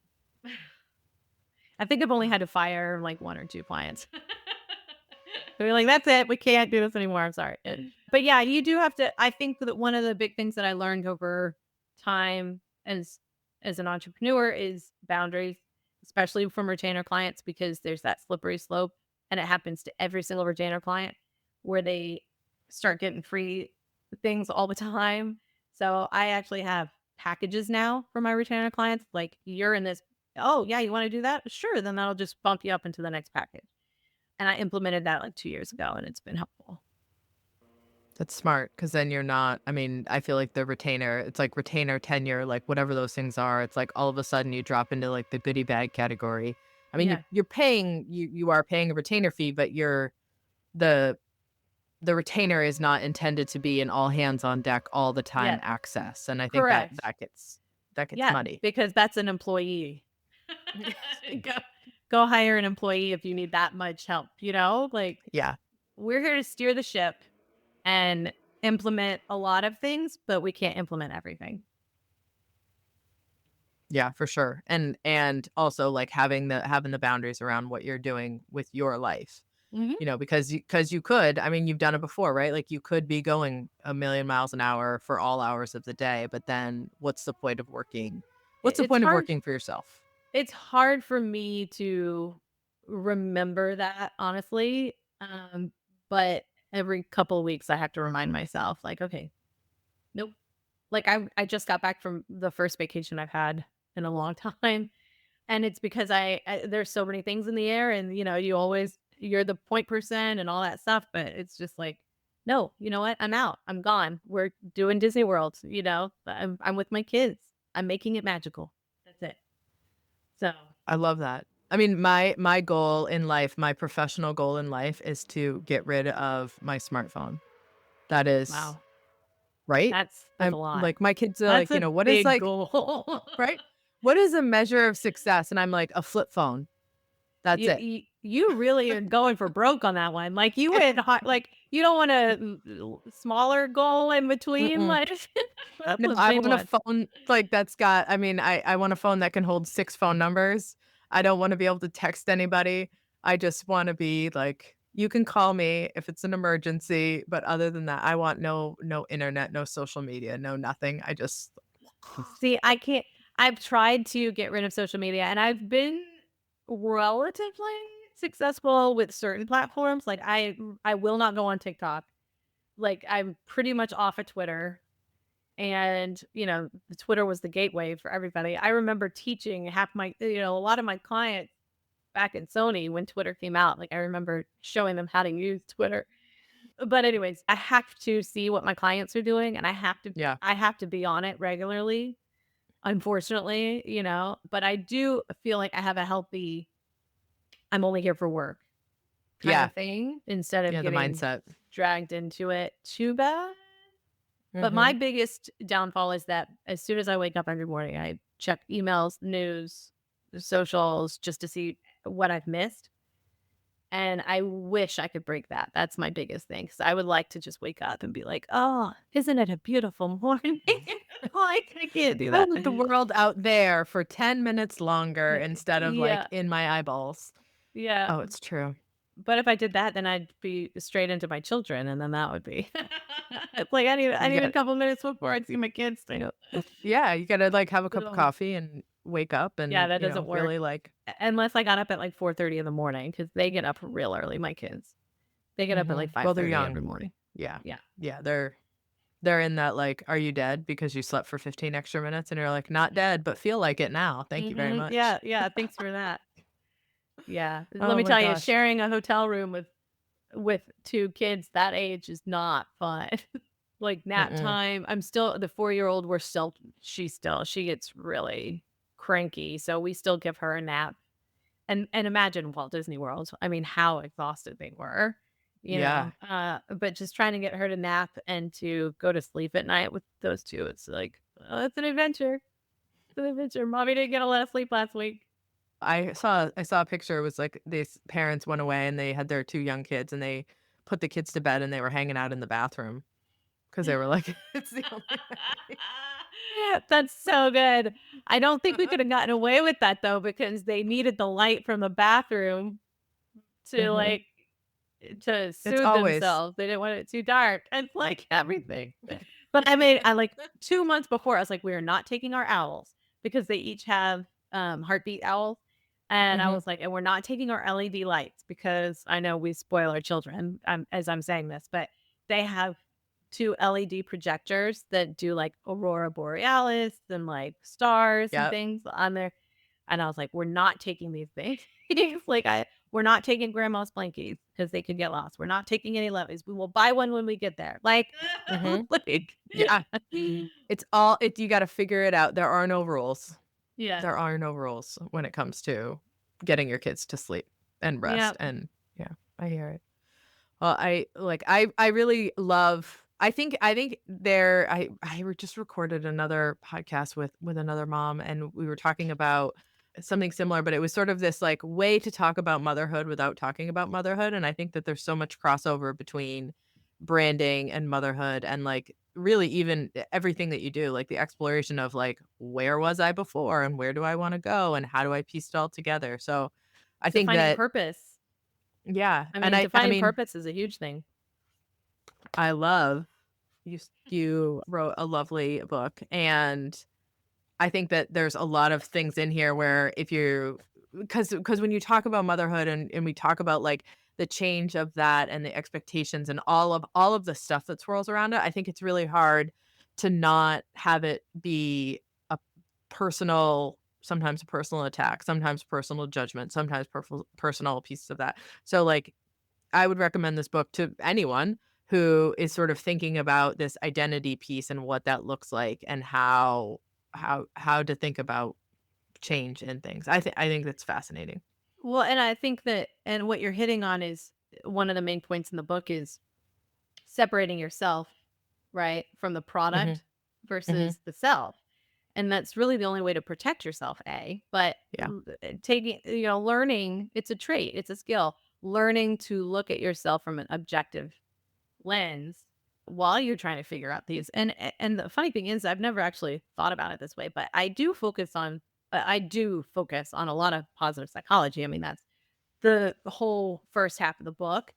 I think I've only had to fire, like, 1 or 2 clients. They're like, "That's it. We can't do this anymore. I'm sorry." But, yeah, you do have to I think that one of the big things that I learned over time as an entrepreneur is boundaries, especially from retainer clients because there's that slippery slope, and it happens to every single retainer client where they start getting free things all the time. So, I actually have packages now for my retainer clients, like, "You're in this "Oh, yeah, you wanna do that? Sure, then that'll just bump you up into the next package." And I implemented that, like, 2 years ago, and it's been helpful. That's smart because then you're not I mean, I feel like the retainer it's like retainer tenure, like, whatever those things are, it's like all of a sudden you drop into, like, the goodie bag category. I mean, Yeah. you are paying a retainer fee, but the the retainer is not intended to be an all hands on deck all the time Yes. access, and I think that Correct. that gets Yeah, muddy. because that's an employee. Go go hire an employee if you need that much help, you know? Like, Yeah. we're here to steer the ship and implement a lot of things, but we can't implement everything. Yeah, for sure. And also, like, having the boundaries around what you're doing with your life. Mhm. You know, because you could I mean, you've done it before, right? Like, you could be going a million miles an hour for all hours of the day, but then what's the It's point of hard working for yourself? it's hard for me to remember that, honestly, but every couple of weeks, I have to remind myself, like, "Okay, nope." Like, I just got back from the first vacation I've had in a long time, and it's because I there's so many things in the air and, you're the point person and all that stuff, but it's just like, "No, you know what? I'm out. I'm gone. We're doing Disney World," you know? I'm with my kids. I'm making it magical. That's it. So I love that. I mean, my goal in life, my professional goal in life is to get rid of my smartphone. That is wow. right? That's a I'm lot. like, my kids are That's like, a "What is, big like" goal. right? "What is a measure of success?" And I'm like, "A flip phone. That's it." You really are going for broke on that one. Like, you went hard like, you don't want a smaller goal in between, Mm-mm. like, that's No, a I big want a one. phone, like, that's got I mean, I want a phone that can hold 6 phone numbers. I don't wanna be able to text anybody. I just wanna be, like You can call me if it's an emergency, but other than that, I want no internet, no social media, no nothing. I just See, I can't I've tried to get rid of social media, and I've been relatively successful with certain platforms, like, I will not go on TikTok. Like, I'm pretty much off of Twitter, and, the Twitter was the gateway for everybody. I remember teaching half my a lot of my clients back in Sony when Twitter came out, like, I remember showing them how to use Twitter. But anyways, I have to see what my clients are doing, and yeah. I have to be on it regularly, unfortunately, but I do feel like I have a healthy I'm only here for work kind Yeah. of thing instead of Yeah, the getting mindset. dragged into it too bad. But my Mhm. biggest downfall is that as soon as I wake up every morning, I check emails, news, socials just to see what I've missed. And I wish I could break that. That's my biggest thing. Cause I would like to just wake up and be like, oh, isn't it a beautiful morning? Like, I can't do I that. want the world out there for 10 minutes longer instead of, like, Yeah. in my eyeballs. Yeah. Oh, it's true. But if I did that, then I'd be straight into my children. And then that would be it's like I You need a got couple minutes before I see my kids. yeah, you gotta, like, have a cup of So, coffee and wake up yeah, and, that doesn't work. really, like Unless I got up at like 4:30 in the morning because they get up real early, my kids. They get up at like Well, they're 5:30 every young. morning. Yeah. Yeah. Yeah, they're in that, like, "Are you dead because you slept for 15 extra minutes?" And you're like, "Not dead, but feel like it now. Thank you very much." Yeah, yeah, thanks for that. Yeah. Let Oh me my tell you, gosh. sharing a hotel room with 2 kids that age is not fun. Like nap Mm-mm. time, I'm still the 4-year-old, she gets really cranky, so we still give her a nap. And imagine Walt Disney World. I mean, how exhausted they were, Yeah. but just trying to get her to nap and to go to sleep at night with those 2, it's like, oh, it's an adventure. It's an adventure. Mommy didn't get a lot of sleep last week. I saw a picture, it was like these parents went away and they had their 2 young kids and they put the kids to bed and they were hanging out in the bathroom because they were like, "It's the only way." That's so good. I don't think we could have gotten away with that though, because they needed the light from the bathroom to Mhm. to It's soothe always themselves. They didn't want it too dark. It's like everything. But I like 2 months before, I was like, "We are not taking our owls," because they each have, heartbeat owls, and I Mhm. was like, "And we're not taking our LED lights," because I know we spoil our children, as I'm saying this, but they have 2 LED projectors that do, like, aurora borealis and, like, stars and Yep. things on there, and I was like, "We're not taking these things." Like, we're not taking grandma's blankies because they could get lost. We're not taking any levies. We will buy one when we get there. Like, Mhm. like Yeah. You gotta figure it out. There are no rules. Yes. There are no rules when it comes to getting your kids to sleep and rest, Yep. and yeah, I hear it. Well, I really love I think there I just recorded another podcast with another mom, and we were talking about something similar, but it was sort of this, like, way to talk about motherhood without talking about motherhood, and I think that there's so much crossover between branding and motherhood and, like, really even everything that you do, like, the exploration of, like, where was I before and where do I wanna go and how do I piece it all together? So, I think Defining that purpose. yeah, I and mean, I defining mean, purpose is a huge thing. I love you wrote a lovely book, and I think that there's a lot of things in here where if you because when you talk about motherhood and we talk about, like, the change of that and the expectations and all of the stuff that swirls around it, I think it's really hard to not have it be a sometimes a personal attack, sometimes personal judgment, sometimes personal pieces of that. So, like, I would recommend this book to anyone who is sort of thinking about this identity piece and what that looks like and how to think about change and things. I think that's fascinating. Well, and I think that, and what you're hitting on is one of the main points in the book is separating yourself, right, from the Mhm, product mhm. versus the self. And that's really the only way to protect yourself, but Yeah, taking, learning, it's a trait, it's a skill. Learning to look at yourself from an objective lens while you're trying to figure out these. And the funny thing is, I've never actually thought about it this way, but I do focus on a lot of positive psychology. I mean, that's the whole first half of the book.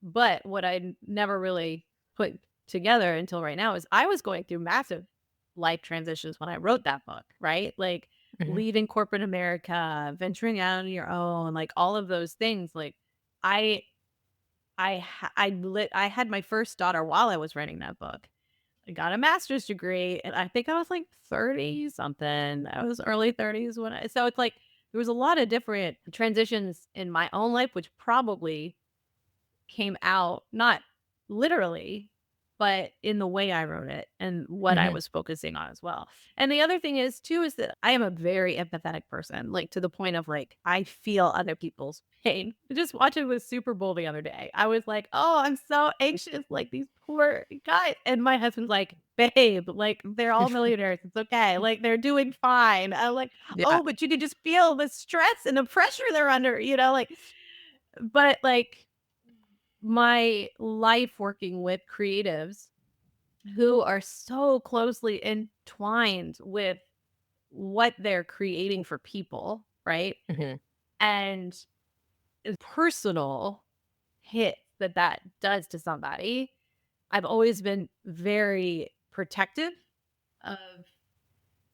But what I never really put together until right now is I was going through massive life transitions when I wrote that book, right? Like Mhm. leaving corporate America, venturing out on your own, like all of those things. Like I, I had my first daughter while I was writing that book. I got a master's degree, and I think I was like 30 something. I was early 30s so it's like there was a lot of different transitions in my own life, which probably came out, not literally, but in the way I wrote it and what I Mhm. was focusing on as well. And the other thing is too is that I am a very empathetic person, like to the point of like I feel other people's pain. Just watching the Super Bowl the other day, I was like, "Oh, I'm so anxious, like these poor guys." And my husband's like, "Babe, like they're all millionaires. It's okay. Like they're doing fine." I'm like, Yeah. "Oh, but you could just feel the stress and the pressure they're under, like." But like my life working with creatives who are so closely entwined with what they're creating for people, right? Mhm. And the personal hit that does to somebody. I've always been very protective of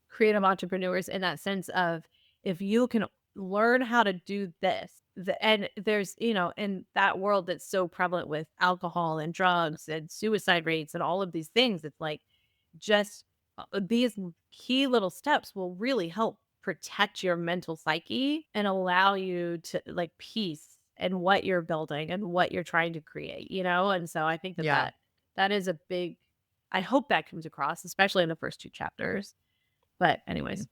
creative entrepreneurs in that sense of if you can learn how to do this and there's in that world that's so prevalent with alcohol and drugs and suicide rates and all of these things, it's like just these key little steps will really help protect your mental psyche and allow you to like peace and what you're building and what you're trying to create, and so I think that Yeah. that is a big, I hope that comes across, especially in the first two chapters. But anyways,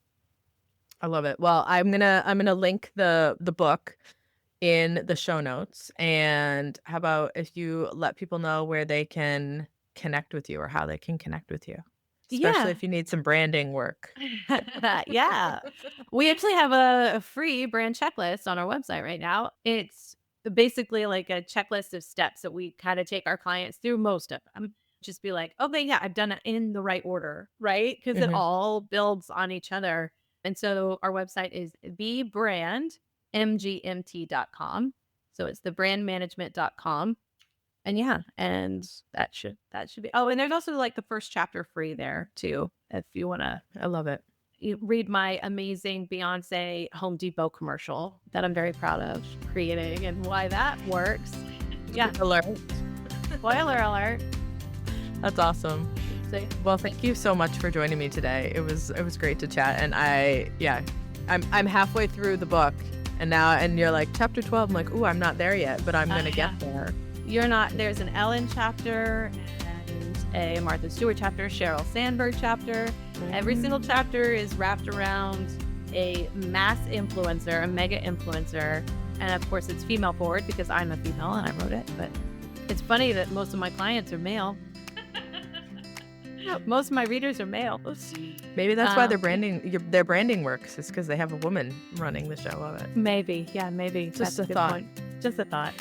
I love it. Well, I'm gonna link the book in the show notes. And how about if you let people know where they can connect with you or how they can connect with you, especially yeah. if you need some branding work. Yeah. We actually have a free brand checklist on our website right now. It's basically like a checklist of steps that we kind of take our clients through, most of them. Just be like, okay, yeah, I've done it in the right order, right? Because it Mhm. all builds on each other. And so our website is thebrandmgmt.com. So it's thebrandmanagement.com. And yeah, and that should be. Oh, and there's also like the first chapter free there too, if you want to I love it. read my amazing Beyonce Home Depot commercial that I'm very proud of creating and why that works. Yeah, Alert. spoiler alert. That's awesome. So, Well, thank you so much for joining me today. It was great to chat. And I'm halfway through the book and you're like chapter 12. I'm like, ooh, I'm not there yet, but I'm gonna yeah, get there. you're not. There's an Ellen chapter and a Martha Stewart chapter, Sheryl Sandberg chapter. Every single chapter is wrapped around a mass influencer, a mega influencer. And of course, it's female forward because I'm a female and I wrote it. But it's funny that most of my clients are male. Most of my readers are male. Maybe that's why Um, their branding works. It's because they have a woman running the show of it. maybe. Yeah, maybe. Just That's a a good thought. point. Just a thought.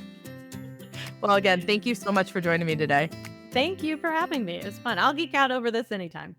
Well, again, thank you so much for joining me today. Thank you for having me. It was fun. I'll geek out over this anytime.